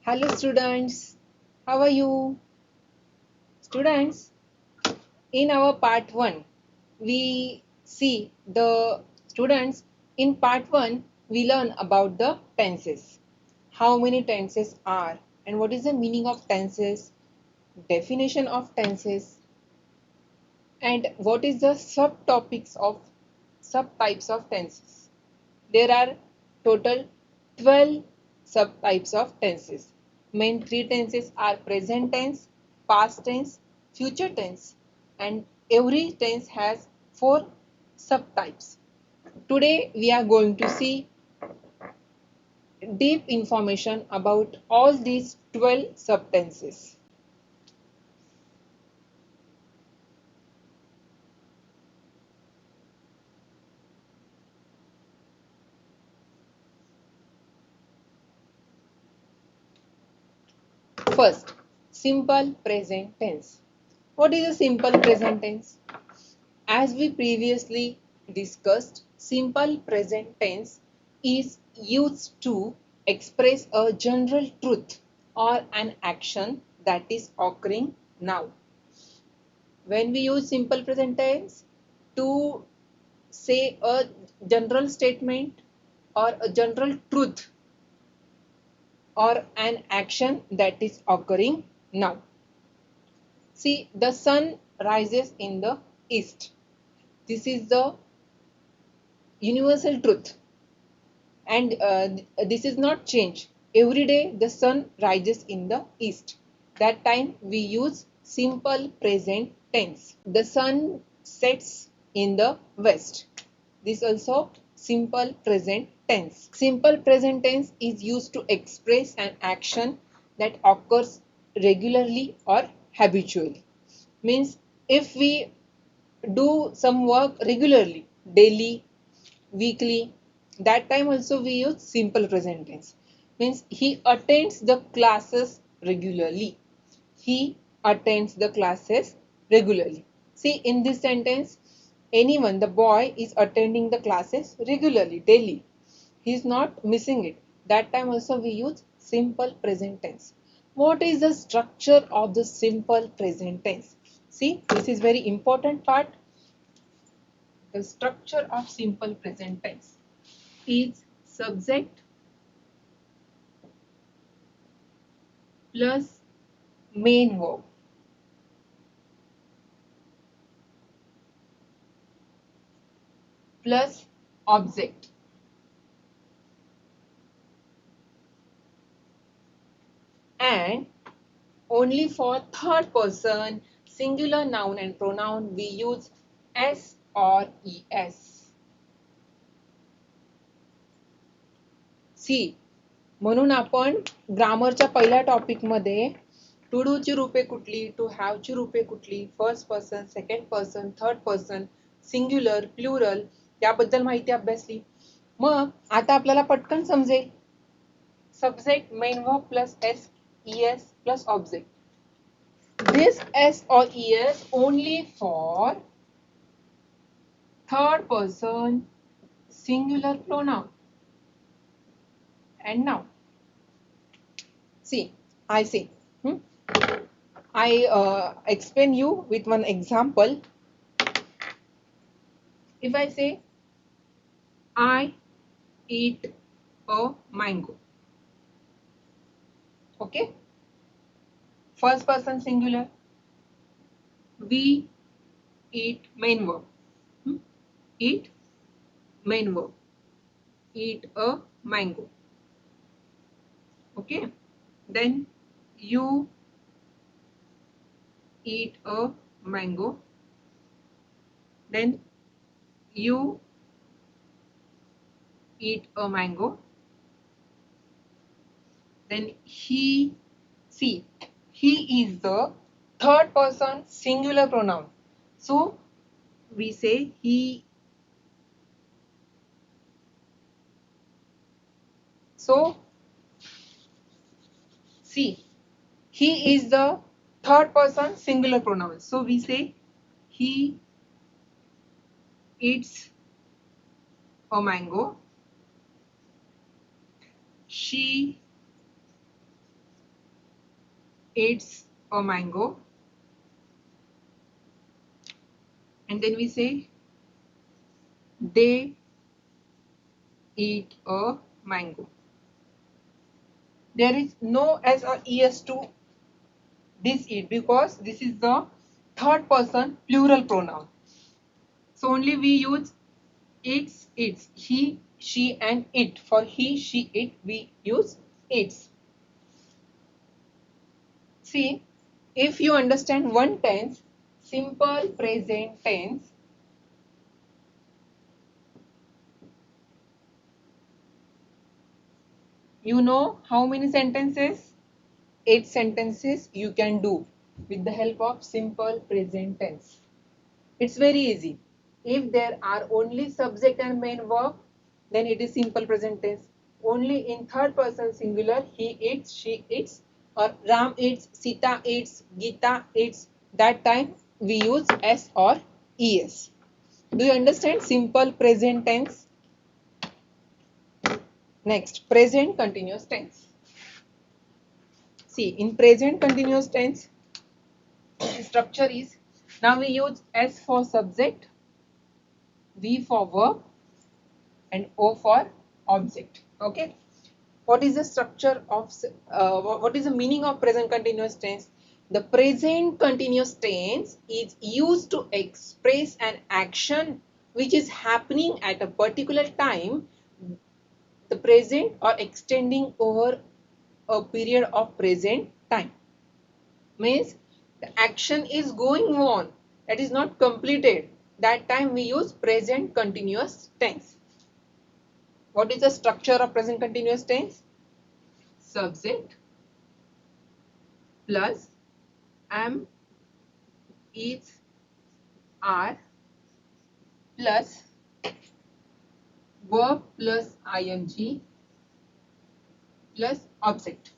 Hello students, how are you? Students, in our part 1, we see the students in part 1 we learn about the tenses. How many tenses are and what is the meaning of tenses, definition of tenses and what is the subtopics of subtypes of tenses. There are total 12 subtypes of tenses. Main three tenses are present tense, past tense, future tense, and every tense has 4 subtypes. Today we are going to see deep information about all these 12 subtenses. First, simple present tense. What is a simple present tense? As we previously discussed, simple present tense is used to express a general truth or an action that is occurring now. When we use simple present tense to say a general statement or a general truth or an action that is occurring now. See, the sun rises in the east. This is the universal truth, and this is not change. Every day the sun rises in the east. That time we use simple present tense. The sun sets in the west. This also simple present tense. Simple present tense is used to express an action that occurs regularly or habitually. Means if we do some work regularly, daily, weekly, that time also we use simple present tense. Means he attends the classes regularly. He attends the classes regularly. See, in this sentence, anyone, the boy is attending the classes regularly, daily. He is not missing it. That time also we use simple present tense. What is the structure of the simple present tense? See, this is very important part. The structure of simple present tense is subject plus main verb. Plus object. And only for third person singular noun and pronoun we use s or es. सी म्हणून आपण ग्रामरच्या पहिल्या topic मध्ये to do ची रूपे कुठली, to have ची रूपे कुठली, first person, second person, third person, singular, plural याबद्दल माहिती अभ्यासली. मग आता आपल्याला पटकन समजेल. Subject main verb plus S es plus object. This s or es only for third person singular pronoun and noun. See, I say, I explain you with one example. If I say, I eat a mango. Okay? First person singular. We eat main verb. Eat main verb. Eat a mango. Okay? Then you eat a mango. Then you eat a mango. Then he, see, he is the third person singular pronoun. So we say he. So see, he is the third person singular pronoun. So we say he eats a mango. She eats a mango, and then we say they eat a mango. There is no s or es to this it because this is the third person plural pronoun. So only we use its, he, she and it. For he, she, it we use its. See, if you understand one tense, simple present tense, you know how many sentences? 8 sentences you can do with the help of simple present tense. It's very easy. If there are only subject and main verb, then it is simple present tense. Only in third person singular, he eats, she eats, or Ram eats, Sita eats, Gita eats, that time we use S or ES. Do you understand simple present tense? Next, present continuous tense. See, in present continuous tense, structure is, now we use S for subject, V for verb, and O for object. Okay. What is the structure of, what is the meaning of present continuous tense? The present continuous tense is used to express an action which is happening at a particular time, the present, or extending over a period of present time. Means the action is going on, that is not completed. That time we use present continuous tense. What is the structure of present continuous tense? Subject plus am, is, are plus verb plus ing plus object.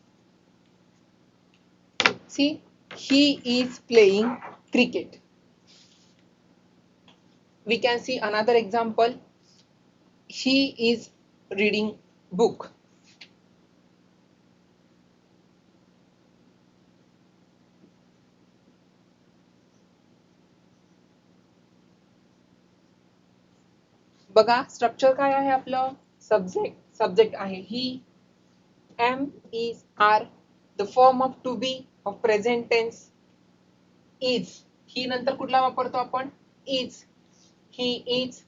See, he is playing cricket. We can see another example. He is reading book. बघा structure काय आहे आपलं? Subject आहे he, am, is, are, the form of to be of present tense is. ही नंतर कुठला वापरतो आपण? is. He is.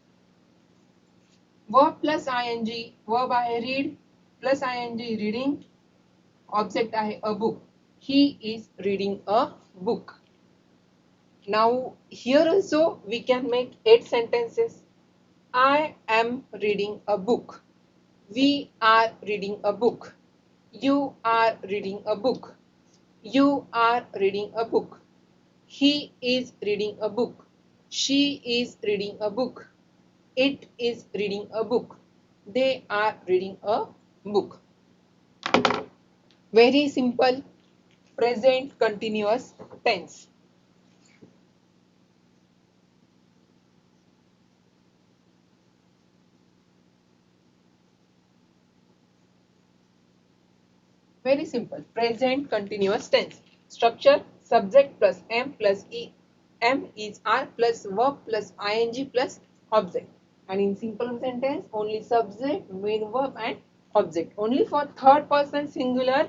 verb plus ing, verb आहे read plus ing reading, object आहे a book. He is reading a book. Now here also we can make 8 sentences. I am reading a book. We are reading a book. You are reading a book. You are reading a book. He is reading a book. She is reading a book. It is reading a book. They are reading a book. Very simple present continuous tense. Very simple. Present continuous tense. Structure subject plus am plus e. Am is are plus verb plus ing plus object. And in simple sentence, only subject, main verb and object. Only for third person singular,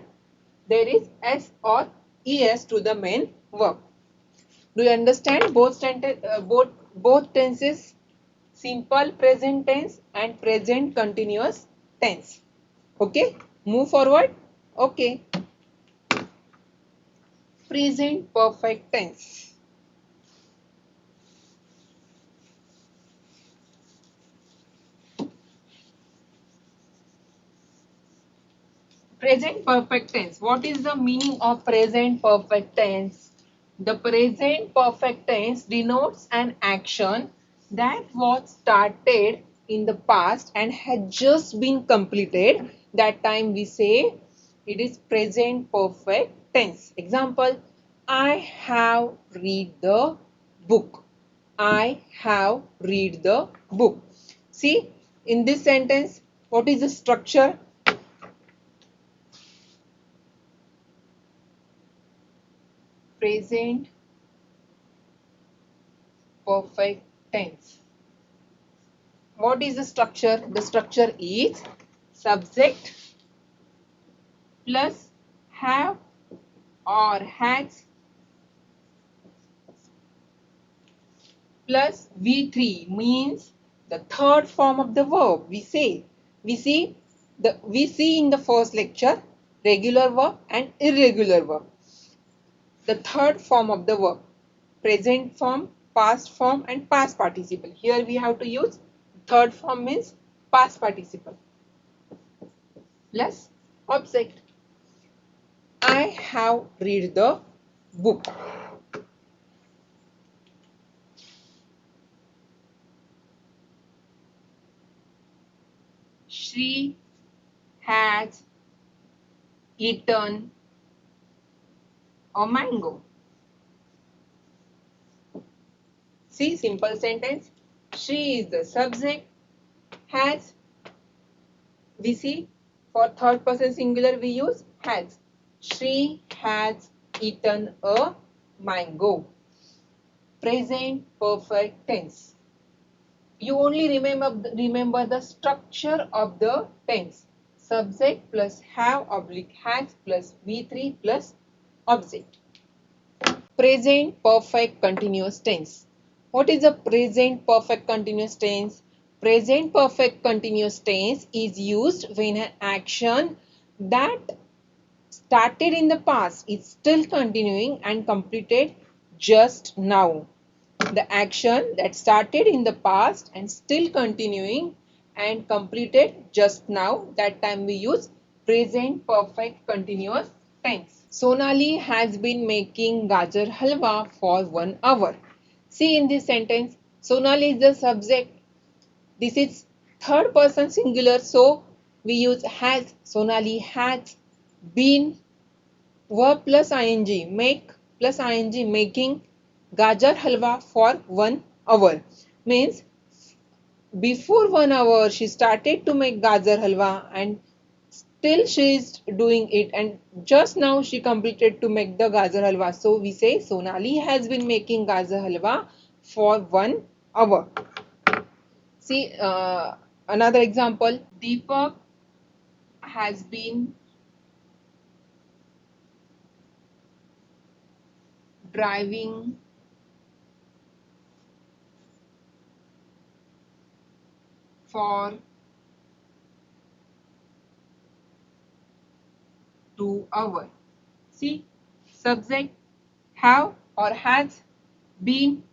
there is s or es to the main verb. Do you understand both tenses? Simple present tense and present continuous tense. Okay, move forward. Okay. Present perfect tense. Present perfect tense. What is the meaning of present perfect tense? The present perfect tense denotes an action that was started in the past and had just been completed. That time we say it is present perfect tense. Example, I have read the book. I have read the book. See, in this sentence, what is the structure? present perfect tense. What is the structure? The structure is subject plus have or has plus V3 means the third form of the verb. We see in the first lecture regular verb and irregular verb. The third form of the verb, present form, past form and past participle. Here we have to use third form means past participle plus object. I have read the book. She has eaten a mango. See, simple sentence. She is the subject. Has, we see for third person singular we use has. She has eaten a mango. Present perfect tense. You only remember the structure of the tense. Subject plus have oblique has plus V3 plus object. Present perfect continuous tense. What is a present perfect continuous tense? Present perfect continuous tense is used when an action that started in the past is still continuing and completed just now. The action that started in the past and still continuing and completed just now, that time we use present perfect continuous tense. Sonali has been making gajar halwa for 1 hour. See in this sentence, Sonali is the subject. This is third person singular, so we use has. Sonali has been, verb plus ing, make plus ing, making gajar halwa for 1 hour. Means before 1 hour she started to make gajar halwa and still she is doing it, and just now she completed to make the gajar halwa. So we say Sonali has been making gajar halwa for 1 hour. See another example. Deepak has been driving for 2 hours. See, subject have or has been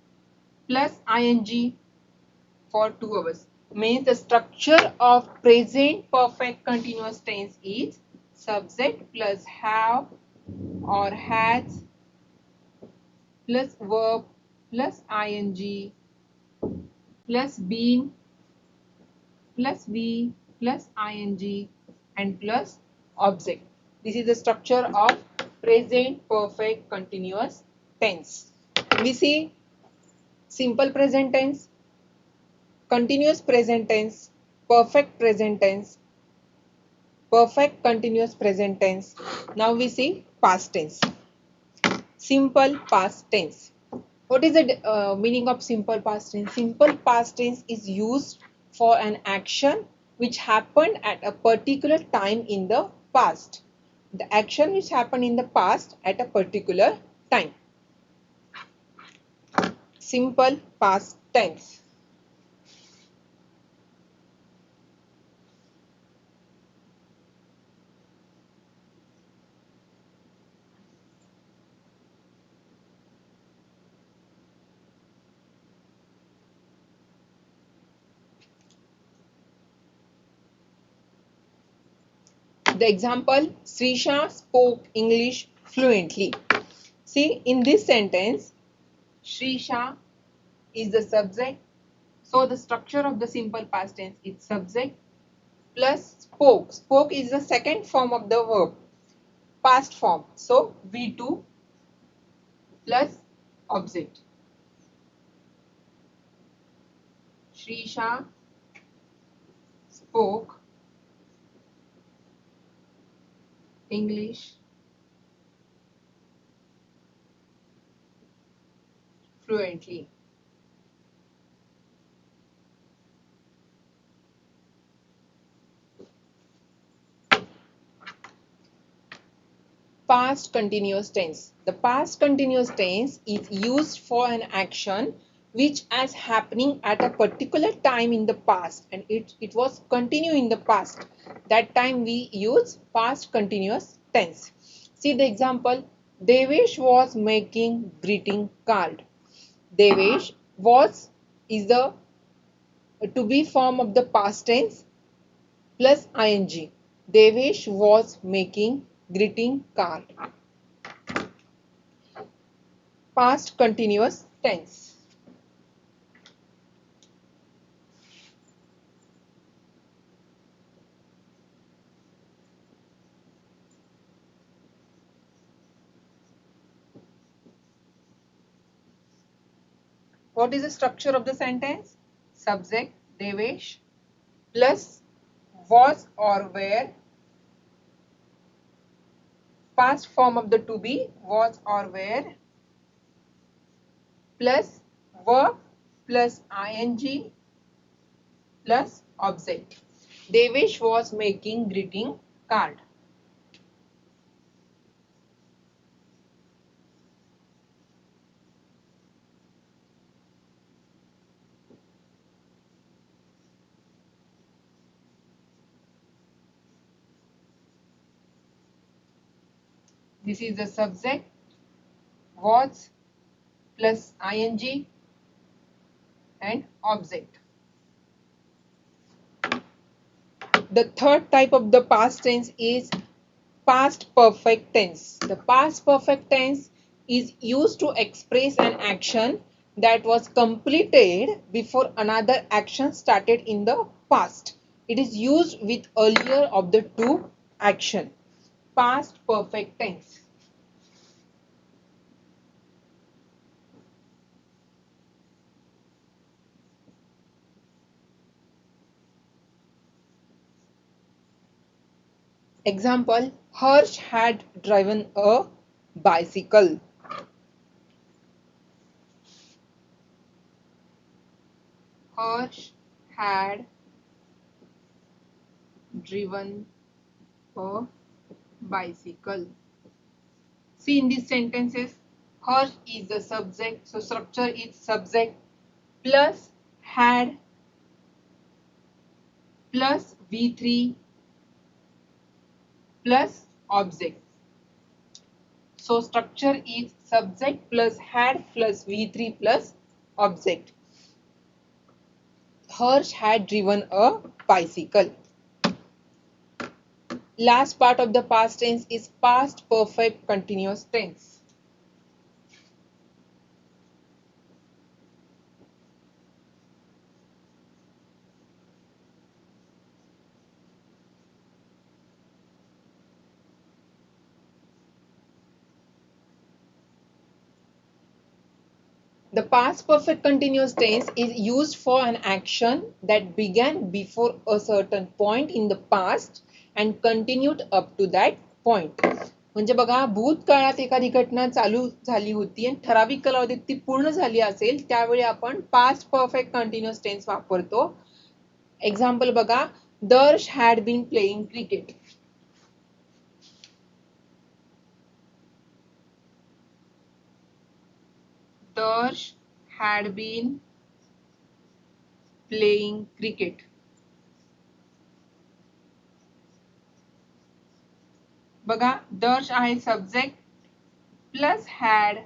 plus ing for 2 hours. Means the structure of present perfect continuous tense is subject plus have or has plus verb plus ing plus been plus v plus ing and plus object. This is the structure of present perfect continuous tense. We see simple present tense, continuous present tense, perfect present tense, perfect continuous present tense. Now we see past tense. Simple past tense. What is the meaning of simple past tense? Simple past tense is used for an action which happened at a particular time in the past. The action which happened in the past at a particular time. Simple past tense. The example, Srisha spoke English fluently. See, in this sentence, Srisha is the subject. So the structure of the simple past tense is subject plus spoke. Spoke is the second form of the verb, past form. So V2 plus object. Srisha spoke English fluently. Past continuous tense. The past continuous tense is used for an action which is happening at a particular time in the past and it was continue in the past. That time we use past continuous tense. See the example. Devesh was making greeting card. Devesh was is the to be form of the past tense plus ing. Devesh was making greeting card. Past continuous tense. What is the structure of the sentence? Subject Devesh plus was or were, past form of the to be was or were, plus verb plus ing plus object. Devesh was making greeting card. This is the subject was plus ing and object. The third type of the past tense is past perfect tense. The past perfect tense is used to express an action that was completed before another action started in the past. It is used with earlier of the two action. Past perfect tense. Example, Harsh had driven a bicycle. Harsh had driven a bicycle. See in these sentences, Harsh is the subject. So structure is subject plus had plus V3 plus object. So structure is subject plus had plus V3 plus object. Harsh had driven a bicycle. Last part of the past tense is past perfect continuous tense. The past perfect continuous tense is used for an action that began before a certain point in the past and continued up to that point. म्हणजे बघा भूतकाळात एखादी घटना चालू झाली होती आणि ठराविक कालावधीत ती पूर्ण झाली असेल त्यावेळी आपण पास्ट परफेक्ट कंटिन्युअस टेन्स वापरतो. एक्झाम्पल बघा, Darsh had been playing cricket. Darsh had been playing cricket. बघा, दर्श आहे subject plus had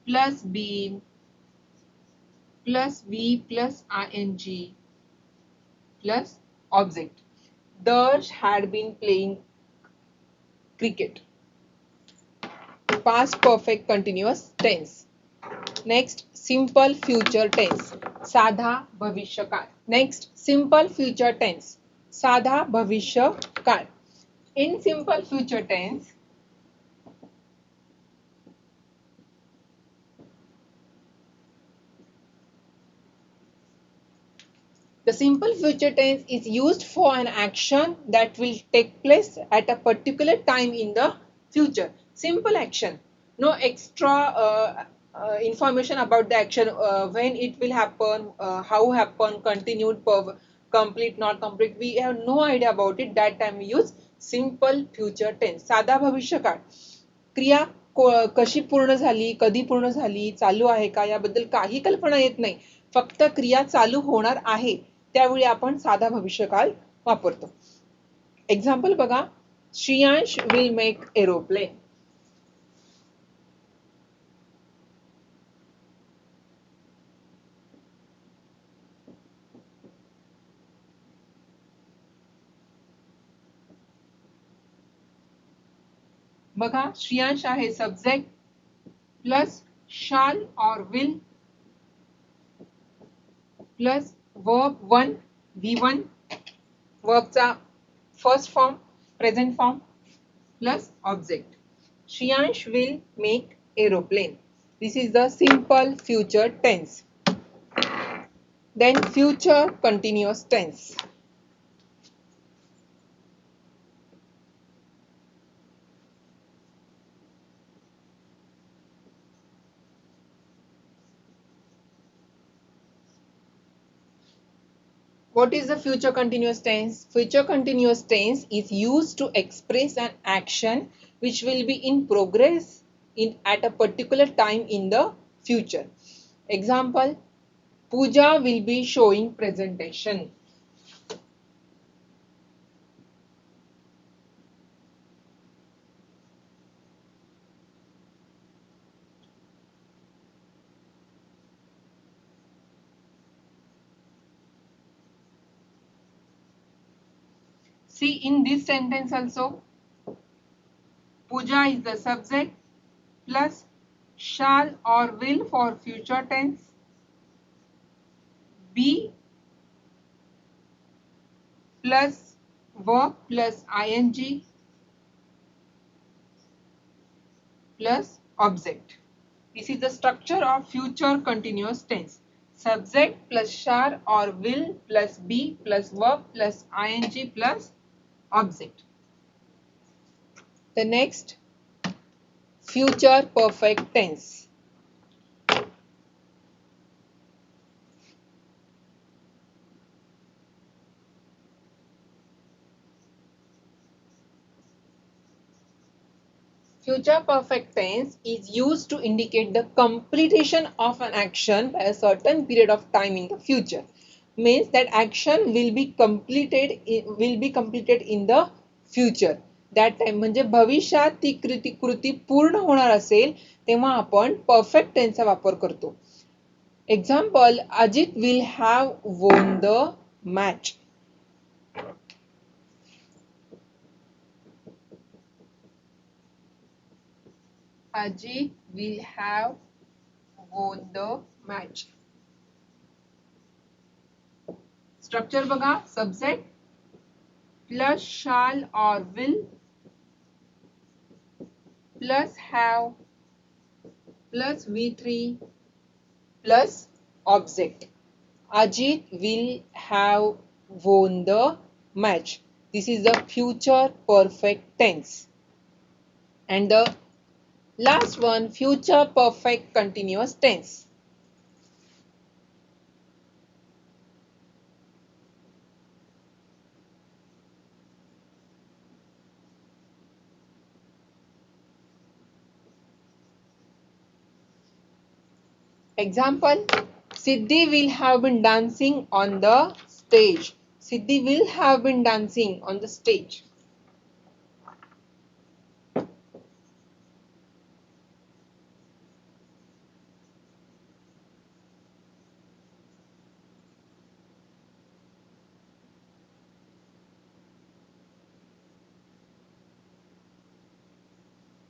plus been plus V plus ing plus object. Darsh had been playing cricket. Past perfect continuous tense. Next, simple future tense. साधा भविष्य काळ. Next, simple future tense. साधा भविष्य काळ. In simple future tense, the simple future tense is used for an action that will take place at a particular time in the future. Simple action. No extra information about the action, when it will happen, how happen, continued, complete, not complete. We have no idea about it. That time we use simple future tense. साधा भविष्यकाळ. क्रिया कशी पूर्ण झाली, कधी पूर्ण झाली, चालू आहे का याबद्दल काही कल्पना येत नाही. फक्त क्रिया चालू होणार आहे त्यावेळी आपण साधा भविष्यकाळ वापरतो. एक्झाम्पल बघा, श्रियांश विल मेक एरोप्लेन. बघा, श्रियांश आहे सब्जेक्ट प्लस शाल और will plus verb one V1 वर्बचा first form present form plus object. Shriyansh will make aeroplane. This is the simple future tense. Then future continuous tense. What is the future continuous tense? Future continuous tense is used to express an action which will be in progress at a particular time in the future. Example, Pooja will be showing presentation. See, in this sentence also, Pooja is the subject plus shall or will for future tense, be plus verb plus ing plus object. This is the structure of future continuous tense. Subject plus shall or will plus be plus verb plus ing plus object. The next, future perfect tense. Future perfect tense is used to indicate the completion of an action by a certain period of time in the future. Means that action will be completed in the future. That time म्हणजे भविष्यात ती कृती पूर्ण होणार असेल तेव्हा आपण perfect tense चा वापर करतो. Example, Ajit will have won the match. Ajit will have won the match. Structure बघा, subject plus shall or will plus have plus V3 plus object. Ajit will have won the match. This is the future perfect tense. And the last one, future perfect continuous tense. Example, Siddhi will have been dancing on the stage. Siddhi will have been dancing on the stage.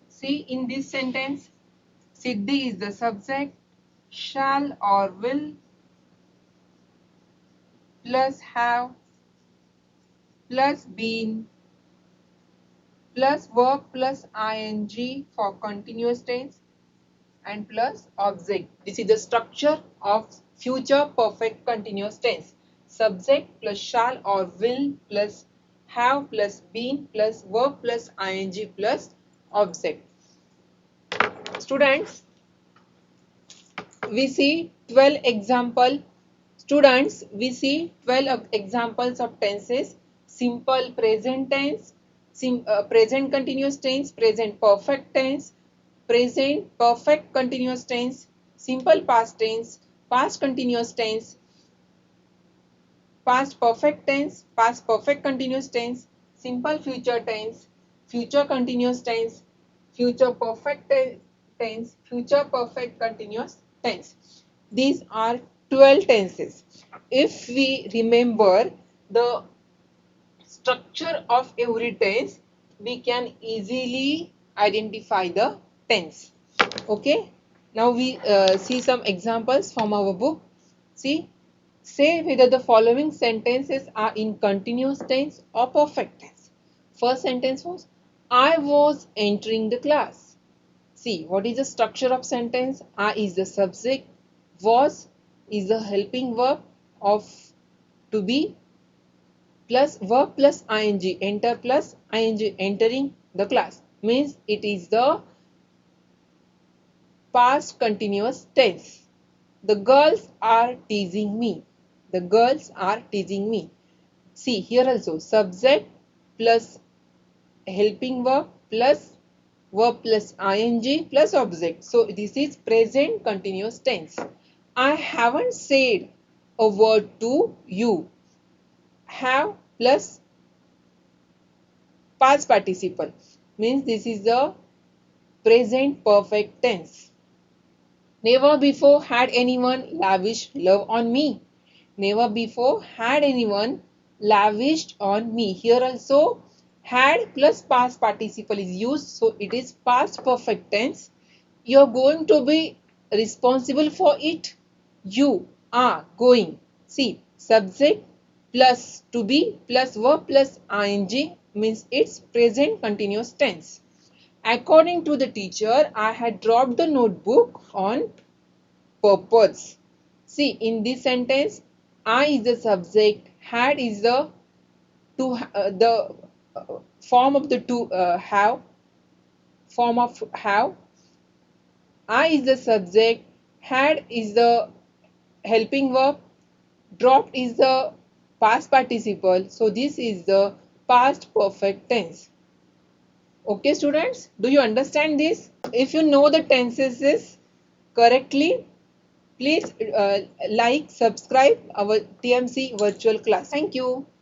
See, in this sentence, Siddhi is the subject, shall or will plus have plus been plus verb plus ing for continuous tense and plus object. This is the structure of future perfect continuous tense. Subject plus shall or will plus have plus been plus verb plus ing plus object. Students, we see 12 example. Students, we see 12 examples of tenses: simple present tense, present continuous tense, present perfect tense, present perfect continuous tense, simple past tense, past continuous tense, past perfect tense, past perfect continuous tense, simple future tense, future continuous tense, future perfect tense, future perfect continuous tense. These are 12 tenses. If we remember the structure of every tense, we can easily identify the tense. Okay. Now we see some examples from our book. See, say whether the following sentences are in continuous tense or perfect tense. First sentence was, I was entering the class. See, what is the structure of sentence? I is the subject, was is the helping verb of to be, plus verb plus ing, enter plus ing, entering the class, means it is the past continuous tense. The girls are teasing me. The girls are teasing me. See, here also subject plus helping verb plus ing plus object. So this is present continuous tense. I haven't said a word to you. Have plus past participle, means this is the present perfect tense. Never before had anyone lavished love on me. Never before had anyone lavished on me. Here also had plus past participle is used, so it is past perfect tense. You are going to be responsible for it. You are going. See, subject plus to be plus verb plus ing means it's present continuous tense. According to the teacher, I had dropped the notebook on purpose. See, in this sentence, I is the subject, had is the form of the to have, form of have. I is the subject, had is the helping verb, dropped is the past participle. So this is the past perfect tense. Okay, students, do you understand this? If you know the tenses correctly, please like, subscribe our TMC virtual class. Thank you.